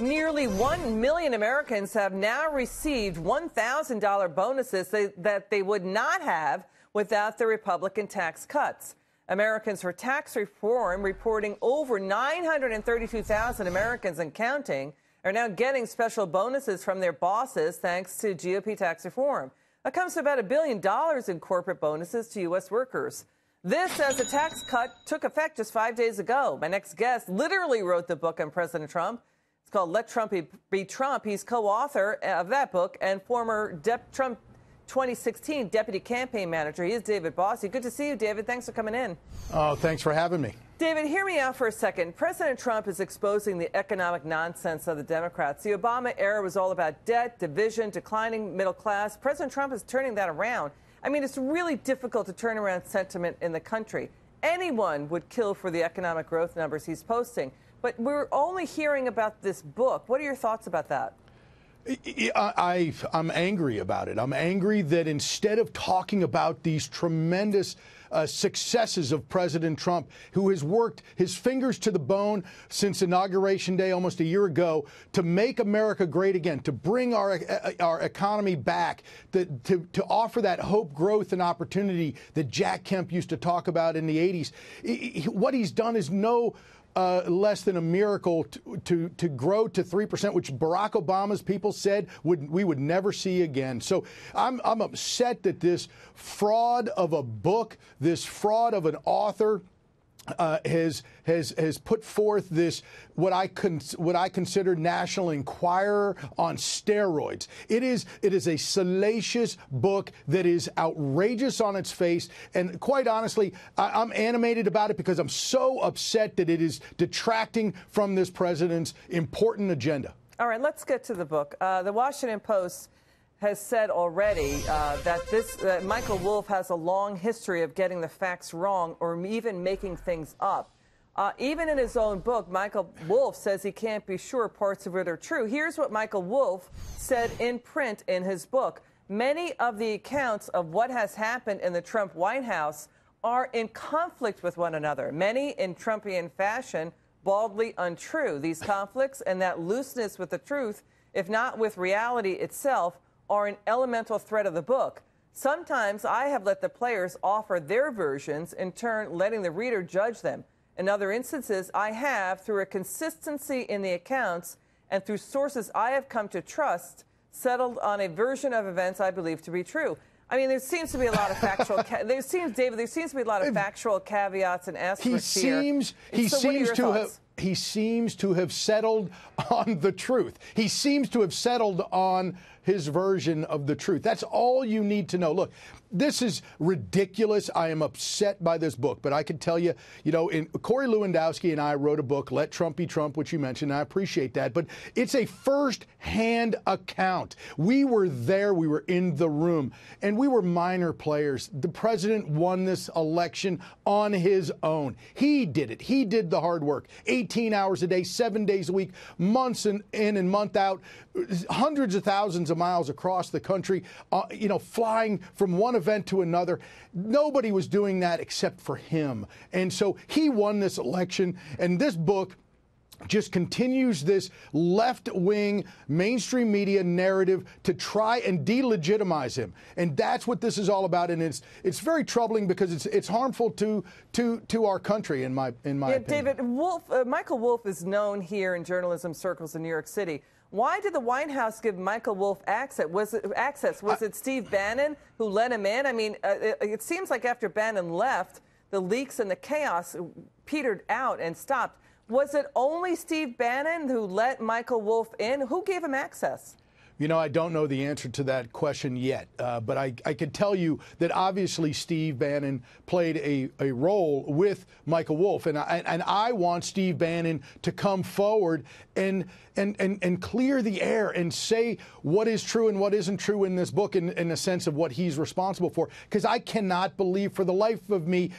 Nearly 1 million Americans have now received $1,000 bonuses that they would not have without the Republican tax cuts. Americans for Tax Reform reporting over 932,000 Americans and counting are now getting special bonuses from their bosses thanks to GOP tax reform. That comes to about $1 billion in corporate bonuses to U.S. workers. This as the tax cut took effect just 5 days ago. My next guest literally wrote the book on President Trump. It's called Let Trump Be Trump. He's co-author of that book and former Trump 2016 deputy campaign manager. He is David Bossie. Good to see you, David. Thanks for coming in. Oh, thanks for having me. David, hear me out for a second. President Trump is exposing the economic nonsense of the Democrats. The Obama era was all about debt, division, declining middle class. President Trump is turning that around. I mean, it's really difficult to turn around sentiment in the country. Anyone would kill for the economic growth numbers he's posting. But we're only hearing about this book. What are your thoughts about that? I'm angry about it. I'm angry that instead of talking about these tremendous successes of President Trump, who has worked his fingers to the bone since Inauguration Day almost a year ago to make America great again, to bring our economy back, to offer that hope, growth, and opportunity that Jack Kemp used to talk about in the 80s. What he's done is no less than a miracle to grow to 3%, which Barack Obama's people said we would never see again. So I'm upset that this fraud of a book, this fraud of an author, has put forth this what I consider National Enquirer on steroids. It is a salacious book that is outrageous on its face, and quite honestly, I'm animated about it because I'm so upset that it is detracting from this president's important agenda. All right, let's get to the book. The Washington Post has said already that Michael Wolff has a long history of getting the facts wrong or even making things up. Even in his own book, Michael Wolff says he can't be sure parts of it are true. Here's what Michael Wolff said in print in his book. Many of the accounts of what has happened in the Trump White House are in conflict with one another, many in Trumpian fashion, baldly untrue. These conflicts and that looseness with the truth, if not with reality itself, are an elemental thread of the book. Sometimes I have let the players offer their versions, in turn letting the reader judge them. In other instances, I have, through a consistency in the accounts and through sources I have come to trust, settled on a version of events I believe to be true. I mean, there seems to be a lot of factual. There seems to be a lot of factual caveats and asterisks here. He seems to have settled on the truth. He seems to have settled on his version of the truth. That's all you need to know. Look, this is ridiculous. I am upset by this book, but I can tell you, Corey Lewandowski and I wrote a book, Let Trump Be Trump, which you mentioned. And I appreciate that, but it's a first-hand account. We were there. We were in the room, and we were minor players. The president won this election on his own. He did it. He did the hard work. 18 hours a day, 7 days a week, months in and month out, hundreds of thousands of miles across the country, flying from one event to another. Nobody was doing that except for him. And so he won this election, and this book just continues this left-wing mainstream media narrative to try and delegitimize him. And that's what this is all about. And it's very troubling because it's harmful to our country, in my opinion. David, Michael Wolff is known here in journalism circles in New York City. Why did the White House give Michael Wolff access? Was it Steve Bannon who let him in? I mean, it seems like after Bannon left, the leaks and the chaos petered out and stopped. Was it only Steve Bannon who let Michael Wolff in? Who gave him access? I don't know the answer to that question yet, but I can tell you that obviously Steve Bannon played a role with Michael Wolff, and I want Steve Bannon to come forward and clear the air and say what is true and what isn't true in this book in the sense of what he's responsible for, because I cannot believe for the life of me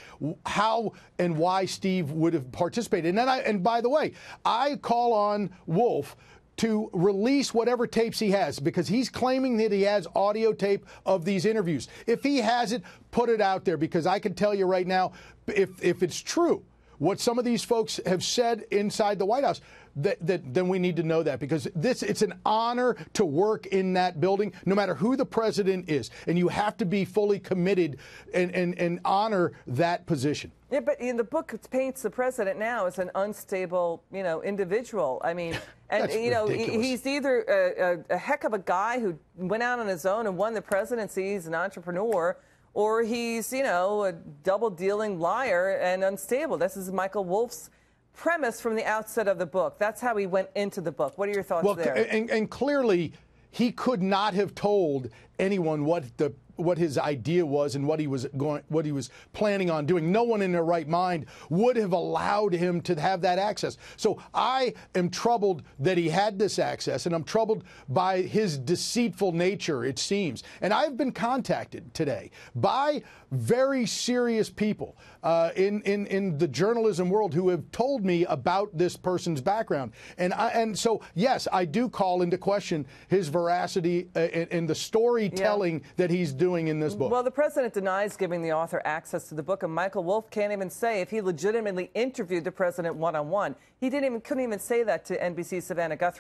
how and why Steve would have participated. And by the way, I call on Wolff to release whatever tapes he has, because he's claiming that he has audio tape of these interviews. If he has it, put it out there, because I can tell you right now, if it's true, what some of these folks have said inside the White House, then we need to know that, because it's an honor to work in that building, no matter who the president is. And you have to be fully committed and honor that position. Yeah, but in the book, it paints the president now as an unstable, individual. I mean, and, he's either a heck of a guy who went out on his own and won the presidency, he's an entrepreneur, or he's, a double-dealing liar and unstable. This is Michael Wolff's premise from the outset of the book. That's how he went into the book. What are your thoughts there? And clearly, he could not have told anyone what his idea was and what he was planning on doing. No one in their right mind would have allowed him to have that access. So I am troubled that he had this access, and I'm troubled by his deceitful nature, it seems. And I've been contacted today by very serious people in the journalism world who have told me about this person's background. And so, yes, I do call into question his veracity and the storytelling that he's doing in this book. Well, the president denies giving the author access to the book, and Michael Wolff can't even say if he legitimately interviewed the president one-on-one. He couldn't even say that to NBC's Savannah Guthrie.